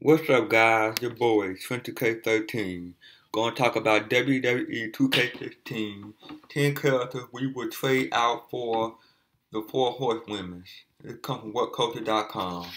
What's up, guys? Your boy, 2K13. Gonna talk about WWE 2K16. 10 characters we would trade out for the 4 horsewomen. It comes from WhatCulture.com.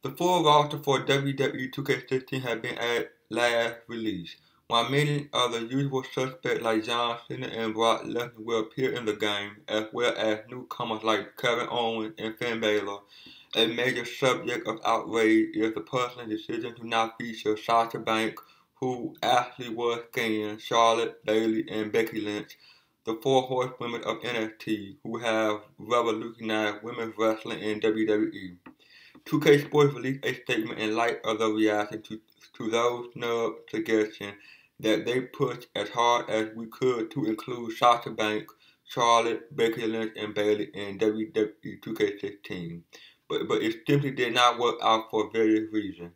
The full roster for WWE 2K16 has been at last release. While many of the usual suspects like John Cena and Brock Lesnar will appear in the game, as well as newcomers like Kevin Owens and Finn Balor, a major subject of outrage is the personal decision to not feature Sasha Banks, who actually was scanned, Charlotte, Bayley, and Becky Lynch, the 4 horsewomen of NXT, who have revolutionized women's wrestling in WWE. 2K Sports released a statement in light of the reaction to those snub suggestions that they pushed as hard as we could to include Sasha Banks, Charlotte, Becky Lynch, and Bayley in WWE 2K16. But it simply did not work out for various reasons.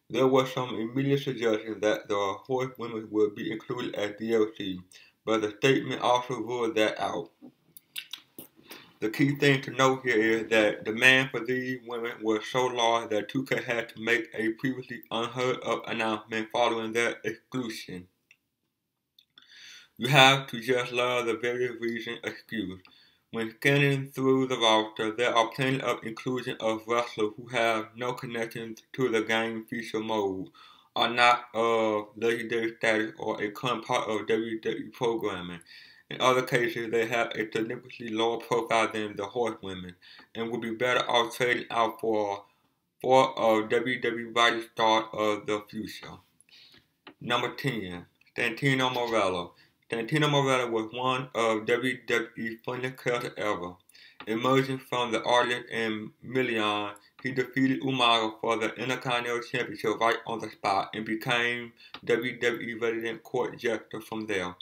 There were some immediate suggestions that the horsewomen would be included as DLC, but the statement also ruled that out. The key thing to note here is that demand for these women was so large that 2K had to make a previously unheard of announcement following their exclusion. You have to just love the very reason excused. When scanning through the roster, there are plenty of inclusion of wrestlers who have no connection to the game feature mode, are not of legendary status, or a current part of WWE programming. In other cases, they have a significantly lower profile than the horsewomen, and would be better off trading out for of WWE rising star of the future. Number 10, Santino Marella. Santino Marella was one of WWE's funniest characters ever. Emerging from the audience in Million, he defeated Umaga for the Intercontinental Championship right on the spot and became WWE resident court jester from there.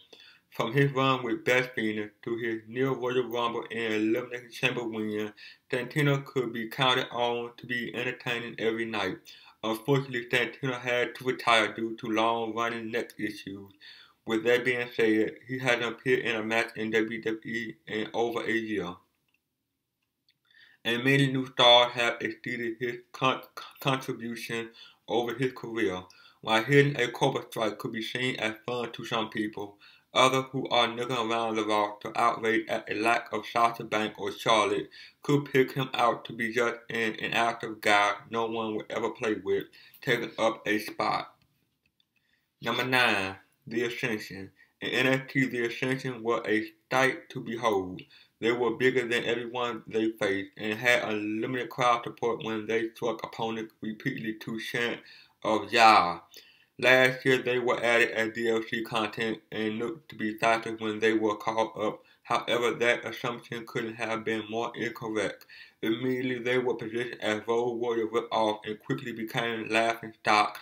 From his run with Beth Phoenix to his near Royal Rumble and Elimination Chamber win, Santino could be counted on to be entertaining every night. Unfortunately, Santino had to retire due to long-running neck issues. With that being said, he hasn't appeared in a match in WWE in over a year. And many new stars have exceeded his contribution over his career. While hitting a Cobra Strike could be seen as fun to some people, others who are looking around the roster outraged at a lack of Sasha Banks or Charlotte could pick him out to be just an inactive guy no one would ever play with, taking up a spot. Number 9, The Ascension. In NXT, The Ascension were a sight to behold. They were bigger than everyone they faced and had unlimited crowd support when they struck opponents repeatedly to chant of Yah. Last year, they were added as DLC content and looked to be faster when they were called up. However, that assumption couldn't have been more incorrect. Immediately, they were positioned as Road Warrior rip-off and quickly became laughing stocks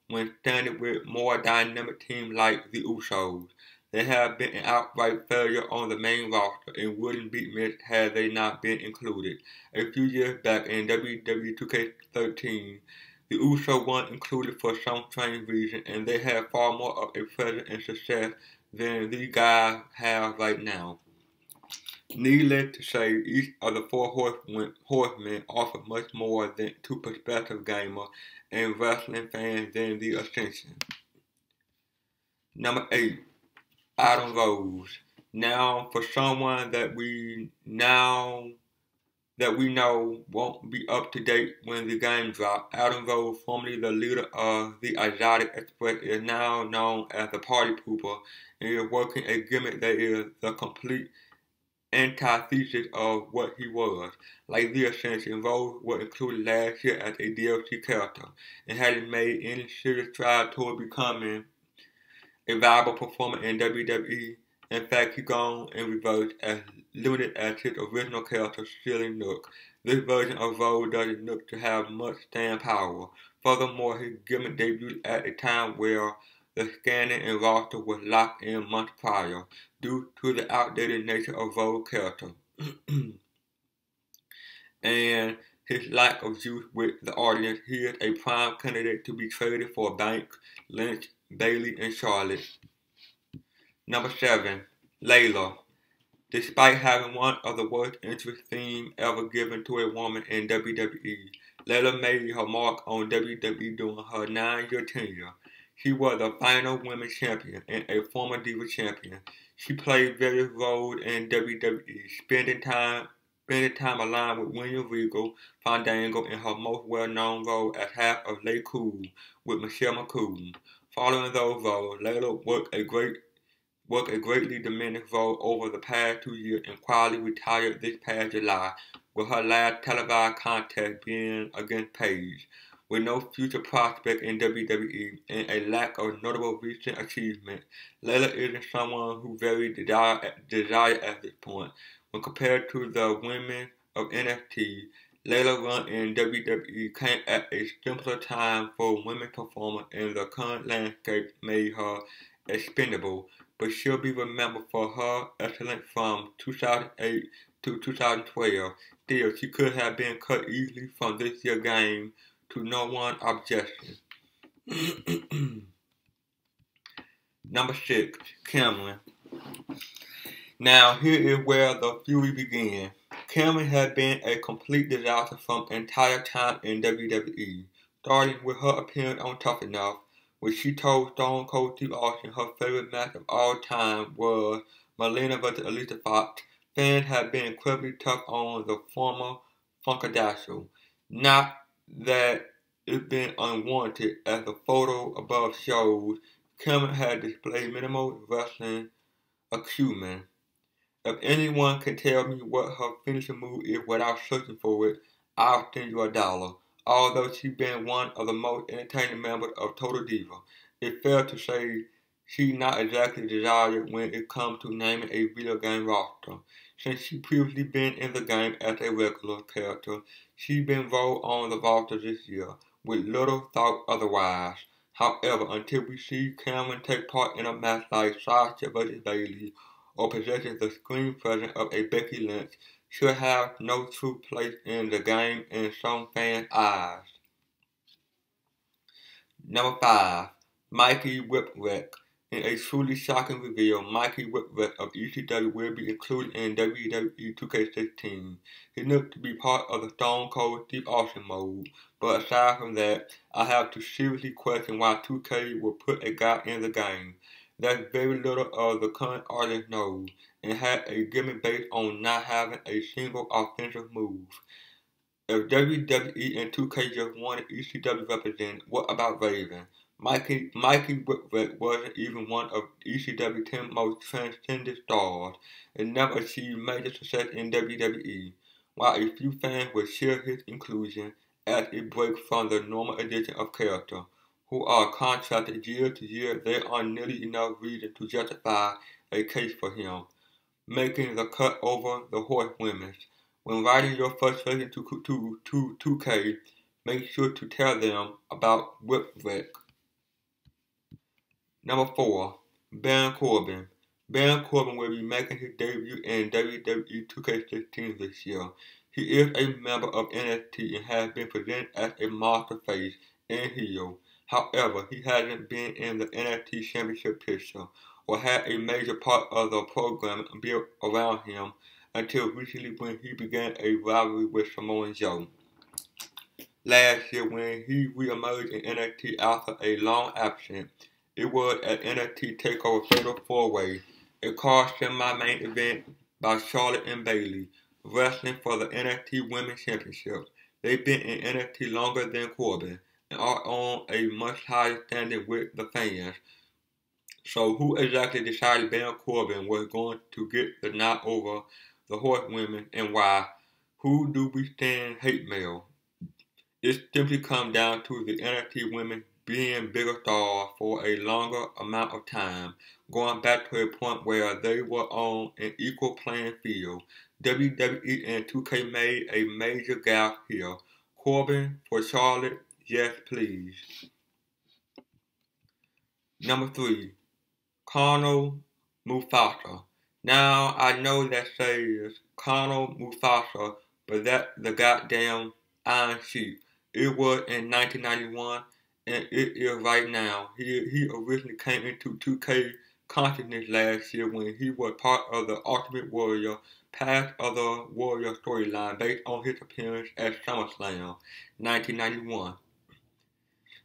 when standing with more dynamic teams like the Usos. They have been an outright failure on the main roster and wouldn't be missed had they not been included. A few years back in WWE 2K13, the Usos weren't included for some strange reason, and they have far more of a presence and success than these guys have right now. Needless to say, each of the 4 horsemen offer much more to prospective gamers and wrestling fans than the Ascension. Number 8, Adam Rose. Now, for someone that we know won't be up to date when the game drops, Adam Rose, formerly the leader of the Exotic Express, is now known as the Party Pooper and is working a gimmick that is the complete antithesis of what he was. Like the Ascension, Rose was included last year as a DLC character and hadn't made any serious stride toward becoming a viable performer in WWE. In fact, he gone in reverse as limited as his original character, Silly Nook. This version of Rose doesn't look to have much staying power. Furthermore, his gimmick debuted at a time where the scanning and roster was locked in months prior, due to the outdated nature of Rose's character. And his lack of juice with the audience, he is a prime candidate to be traded for Banks, Lynch, Bayley, and Charlotte. Number 7, Layla. Despite having one of the worst entrance themes ever given to a woman in WWE, Layla made her mark on WWE during her 9-year tenure. She was a final women's champion and a former Diva champion. She played various roles in WWE, spending time aligned with William Regal Fandango in her most well-known role as half of Lay Cool with Michelle McCool. Following those roles, Layla worked a greatly diminished role over the past 2 years and quietly retired this past July, with her last televised contest being against Paige. With no future prospect in WWE and a lack of notable recent achievements, Layla isn't someone who very desired at this point. When compared to the women of NXT, Layla's run in WWE came at a simpler time for women performers, and the current landscape made her expendable, but she'll be remembered for her excellence from 2008 to 2012. Still, she could have been cut easily from this year's game to no one's objection. Number 6, Cameron. Now, here is where the fury began. Cameron had been a complete disaster from entire time in WWE, starting with her appearance on Tough Enough, where she told Stone Cold Steve Austin her favorite match of all time was Melina vs. Alicia Fox. Fans had been incredibly tough on the former Funkadactyl. Not that it's been unwarranted, as the photo above shows. Cameron had displayed minimal wrestling acumen. If anyone can tell me what her finishing move is without searching for it, I'll send you $1. Although she's been one of the most entertaining members of Total Diva, it's fair to say she's not exactly desired when it comes to naming a video game roster. Since she's previously been in the game as a regular character, she's been rolled on the roster this year, with little thought otherwise. However, until we see Cameron take part in a match like Sasha vs. Bayley, or possesses the screen presence of a Becky Lynch, should have no true place in the game in some fans' eyes. Number 5, Mikey Whipwreck. In a truly shocking reveal, Mikey Whipwreck of ECW will be included in WWE 2K16. He looks to be part of the Stone Cold Steve Austin mode, but aside from that, I have to seriously question why 2K will put a guy in the game. That very little of the current audience knows, and had a gimmick based on not having a single offensive move. If WWE and 2K just wanted ECW represented, what about Raven? Mikey Whipwreck wasn't even one of ECW's 10 most transcendent stars, and never achieved major success in WWE. While a few fans will share his inclusion as it breaks from the normal edition of characters, who are contracted year to year, there are nearly enough reason to justify a case for him, making the cut over the HorseWomen. When writing your frustration to 2K, make sure to tell them about Whipwreck. Number 4, Baron Corbin. Baron Corbin will be making his debut in WWE 2K16 this year. He is a member of NXT and has been presented as a master face and heel. However, he hasn't been in the NXT Championship picture or had a major part of the program built around him until recently when he began a rivalry with Samoa Joe. Last year, when he re-emerged in NXT after a long absence, it was at NXT TakeOver Fatal 4-Way, a car semi-main event by Charlotte and Bayley, wrestling for the NXT Women's Championship. They've been in NXT longer than Corbin and are on a much higher standing with the fans. So who exactly decided Baron Corbin was going to get the nod over the HorseWomen, and why? Who do we stand hate mail? It simply comes down to the NXT women being bigger stars for a longer amount of time, going back to a point where they were on an equal playing field. WWE and 2K made a major gaffe here. Corbin for Charlotte, yes please. Number 3, Colonel Mufasa. Now, I know that says Colonel Mufasa, but that's the goddamn Iron Sheik. It was in 1991, and it is right now. He originally came into 2K consciousness last year when he was part of the Ultimate Warrior past other Warrior storyline based on his appearance at SummerSlam 1991.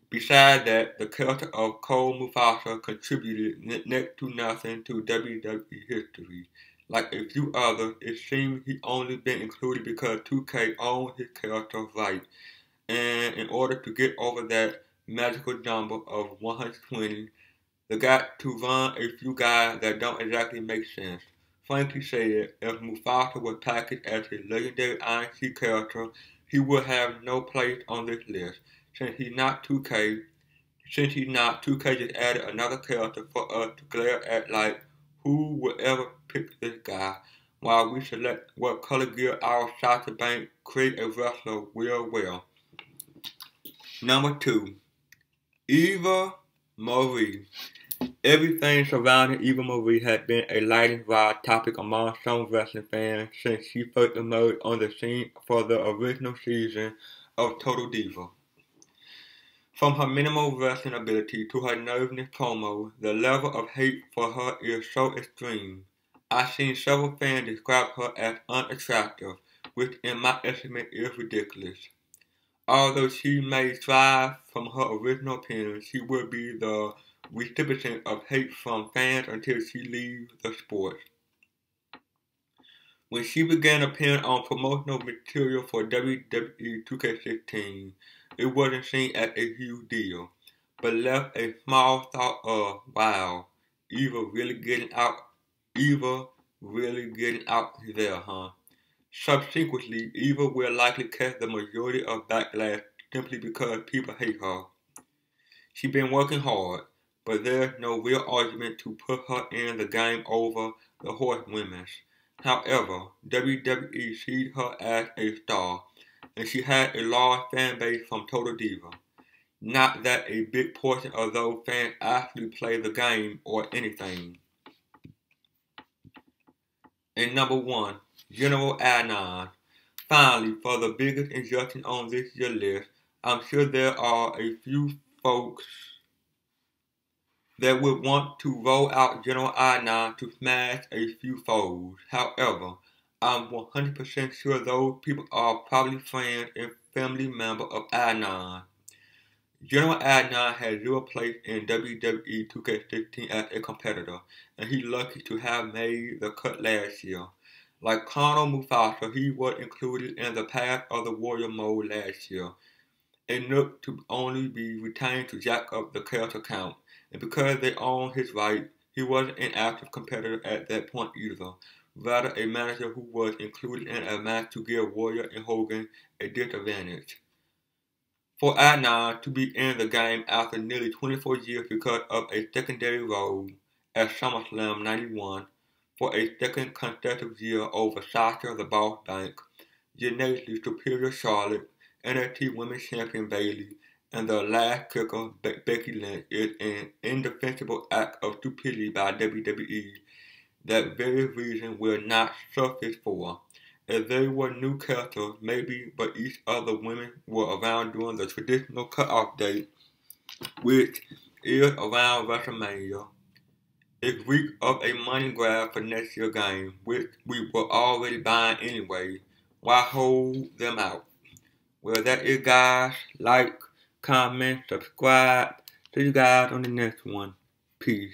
Besides that, the character of Cole Mufasa contributed next to nothing to WWE history. Like a few others, it seems he only been included because 2K owned his character right, and in order to get over that magical number of 120, they got to run a few guys that don't exactly make sense. Frankly said, if Mufasa was packaged as a legendary Iron Sea character, he would have no place on this list. Since he's not 2K, just added another character for us to glare at like, who would ever pick this guy? While we select what color gear our Sasha Banks create a wrestler will wear. Number 2, Eva Marie. Everything surrounding Eva Marie has been a lightning rod topic among some wrestling fans since she first emerged on the scene for the original season of Total Diva. From her minimal wrestling ability to her nervousness promo, the level of hate for her is so extreme. I've seen several fans describe her as unattractive, which in my estimate is ridiculous. Although she may thrive from her original appearance, she will be the recipient of hate from fans until she leaves the sport. When she began appearing on promotional material for WWE 2K16, it wasn't seen as a huge deal, but left a small thought of, wow, Eva really getting out there, huh? Subsequently, Eva will likely catch the majority of backlash simply because people hate her. She's been working hard, but there's no real argument to put her in the game over the HorseWomen. However, WWE sees her as a star, and she had a large fan base from Total Diva. Not that a big portion of those fans actually play the game or anything. And number 1, General Adnan. Finally, for the biggest injustice on this year's list, I'm sure there are a few folks that would want to roll out General Adnan to smash a few foes. However, I'm 100% sure those people are probably friends and family members of Adnan. General Adnan has zero place in WWE 2K16 as a competitor, and he's lucky to have made the cut last year. Like Colonel Mufasa, he was included in the Path of the Warrior mode last year, and looked to only be retained to jack up the character count. And because they owned his right, he wasn't an active competitor at that point either. Rather, a manager who was included in a match to give Warrior and Hogan a disadvantage. For Adnan to be in the game after nearly 24 years because of a secondary role at SummerSlam 91 for a second consecutive year over Sasha the Boss Banks, genetically superior Charlotte, NXT Women's Champion Bayley, and the last kicker, Becky Lynch, is an indefensible act of stupidity by WWE that very reason will not surface for. If they were new characters, maybe, but each of the women were around during the traditional cutoff date, which is around WrestleMania. It's week of a money grab for next year's game, which we were already buying anyway. Why hold them out? Well, that is, guys. Like, comment, subscribe. See you guys on the next one. Peace.